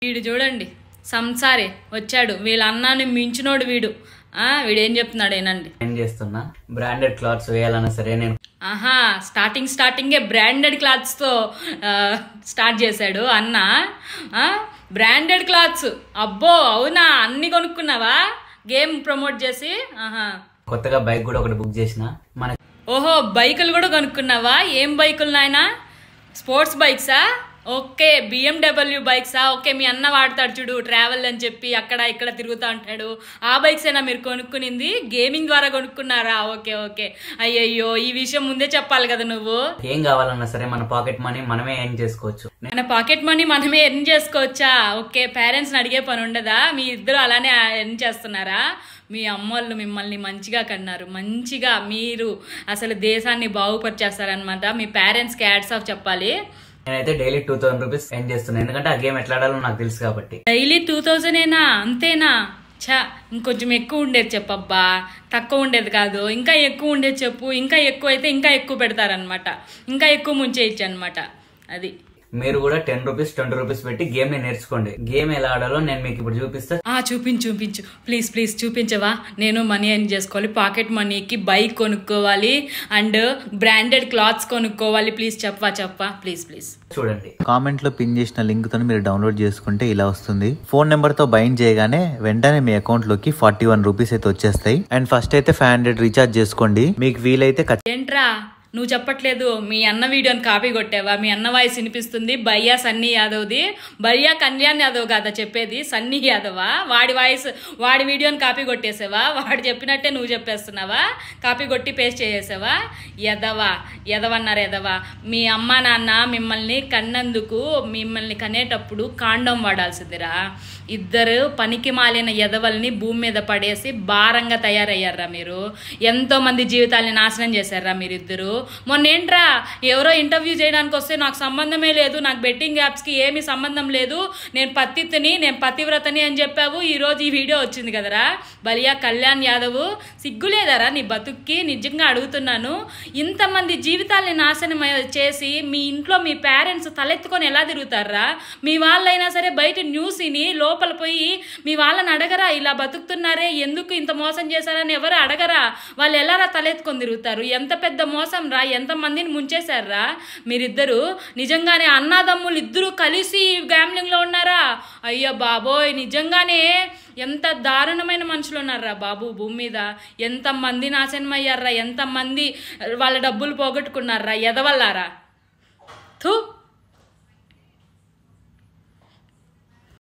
వీడు చూడండి సంసారి వచ్చాడు, వీళ్ళ అన్నాన్ని మించినోడు వీడు. వీడేం చెప్తున్నాడు ఏనండి. ఏం చేస్తున్నా బ్రాండెడ్ క్లాత్స్ వేయాలన్నా సరే నేను స్టార్టింగే బ్రాండెడ్ క్లాత్స్ తో స్టార్ట్ చేశాడు అన్న. బ్రాండెడ్ క్లాత్స్, అబ్బో అవునా, అన్ని కొనుక్కున్నావా గేమ్ ప్రమోట్ చేసి? కొత్తగా బైక్ కూడా ఒకటి బుక్ చేసిన. ఓహో, బైకులు కూడా కొనుక్కున్నావా? ఏం బైకులు నాయనా? స్పోర్ట్స్ బైక్సా? ఓకే, BMW బైక్సా? ఓకే, మీ అన్న వాడతాడు చూడు ట్రావెల్ అని చెప్పి, అక్కడ ఇక్కడ తిరుగుతూ ఉంటాడు. ఆ బైక్స్ అయినా మీరు కొనుక్కునింది? గేమింగ్ ద్వారా కొనుక్కున్నారా? Okay okay. అయ్యయ్యో, ఈ విషయం ముందే చెప్పాలి కదా నువ్వు. ఏం కావాలన్నా సరే మన పాకెట్ మనీ మనమే ఎర్న్ చేసుకోవచ్చు. మన పాకెట్ మనీ మనమే ఎర్న్ చేసుకోవచ్చా? ఓకే, పేరెంట్స్ని అడిగే పని ఉండదా? మీ ఇద్దరు అలానే ఎర్న్ చేస్తున్నారా? మీ అమ్మోళ్ళు మిమ్మల్ని మంచిగా కన్నారు, మంచిగా మీరు అసలు దేశాన్ని బాగుపరిచేస్తారనమాట. మీ పేరెంట్స్కి హ్యాట్స్ ఆఫ్ చెప్పాలి. నేనైతే డైలీ 2000 రూపీస్ ఎర్న్ చేస్తున్నాను, ఎందుకంటే ఆ గేమ్ ఎట్లా ఆడాలో నాకు తెలుసు కాబట్టి. డైలీ 2000 అంతేనా? ఇంకొంచెం ఎక్కువ ఉండేది చెప్పబ్బా, తక్కువ ఉండేది కాదు, ఇంకా ఎక్కువ ఉండేది చెప్పు. ఇంకా ఎక్కువ అయితే ఇంకా ఎక్కువ పెడతారనమాట, ఇంకా ఎక్కువ ముంచేయచ్చు అనమాట. అది మీరు కూడా 10 రూపీస్ 20 రూపీస్ పెట్టి గేమ్ ని నేర్చుకోండి. గేమ్ ఎలా ఆడాలో నేను మీకు ఇప్పుడు చూపిస్తా. చూపించు ప్లీజ్ చూపించవా? నేను మనీ ఎర్న్ చేసుకోవాలి, పాకెట్ మనీకి బైక్ కొనుక్కోవాలి అండ్ బ్రాండెడ్ క్లాత్స్ కొనుక్కోవాలి. ప్లీజ్ చెప్పవా ప్లీజ్. చూడండి, కామెంట్ లో పిన్ చేసిన లింక్ తో మీరు డౌన్లోడ్ చేసుకుంటే ఇలా వస్తుంది. ఫోన్ నెంబర్ తో బైండ్ చేయగానే వెంటనే మీ అకౌంట్ లోకి 41 రూపీస్ అయితే వచ్చేస్తాయి. అండ్ ఫస్ట్ అయితే 500 రీఛార్జ్ చేసుకోండి. మీకు వీలైతే ఏంట్రా నువ్వు చెప్పట్లేదు? మీ అన్న వీడియోని కాపీ కొట్టావా? మీ అన్న వాయిస్ వినిపిస్తుంది. భయ్యా సన్నీ యాదవ్ది, భయ్యా కళ్యాణ్ యాదవ్ కాదా చెప్పేది, సన్నీ యాదవా? వాడి వాయిస్ వాడి వీడియోని కాపీ కొట్టేసావా? వాడు చెప్పినట్టే నువ్వు చెప్పేస్తున్నావా? కాపీ కొట్టి పేస్ట్ చేసేసావా? ఎదవన్నారు ఎదవా. మీ అమ్మ నాన్న మిమ్మల్ని కన్నందుకు, మిమ్మల్ని కనేటప్పుడు కాండం వాడాల్సిందిరా. ఇద్దరు పనికి మాలిన ఎదవల్ని భూమి మీద పడేసి భారంగా తయారయ్యారా మీరు. ఎంతో మంది జీవితాలని నాశనం చేశారా మీరిద్దరు. మొన్నేంట్రా ఎవరో ఇంటర్వ్యూ చేయడానికి వస్తే నాకు సంబంధమే లేదు, నాకు బెట్టింగ్ యాప్స్కి ఏమీ సంబంధం లేదు, నేను పతిని నేను పతివ్రతని అని చెప్పావు. ఈరోజు ఈ వీడియో వచ్చింది కదరా భయ్యా కళ్యాణ్ యాదవ్, సిగ్గులేదరా నీ బతుక్కి? నిజంగా అడుగుతున్నాను. ఇంతమంది జీవితాలని నాశనం చేసి మీ ఇంట్లో మీ పేరెంట్స్ తలెత్తుకొని ఎలా తిరుగుతారా? మీ వాళ్ళైనా సరే బయట న్యూస్ విని లోపల పోయి మీ వాళ్ళని అడగరా, ఇలా బతుకుతున్నారే ఎందుకు ఇంత మోసం చేశారని ఎవరు అడగరా? వాళ్ళు ఎలారా తలెత్తుకొని తిరుగుతారు? ఎంత పెద్ద మోసం రా, ఎంతమందిని ముంచేశారా మీరిద్దరు. నిజంగానే అన్నాదమ్ములు ఇద్దరు కలిసి గ్యామ్లింగ్ లో ఉన్నారా? అయ్యో బాబోయ్, నిజంగానే ఎంత దారుణమైన మనుషులు ఉన్నారా బాబు భూమి మీద. ఎంతమంది నాశనం అయ్యారా, ఎంతమంది వాళ్ళ డబ్బులు పోగొట్టుకున్నారా ఎదవల్లారా.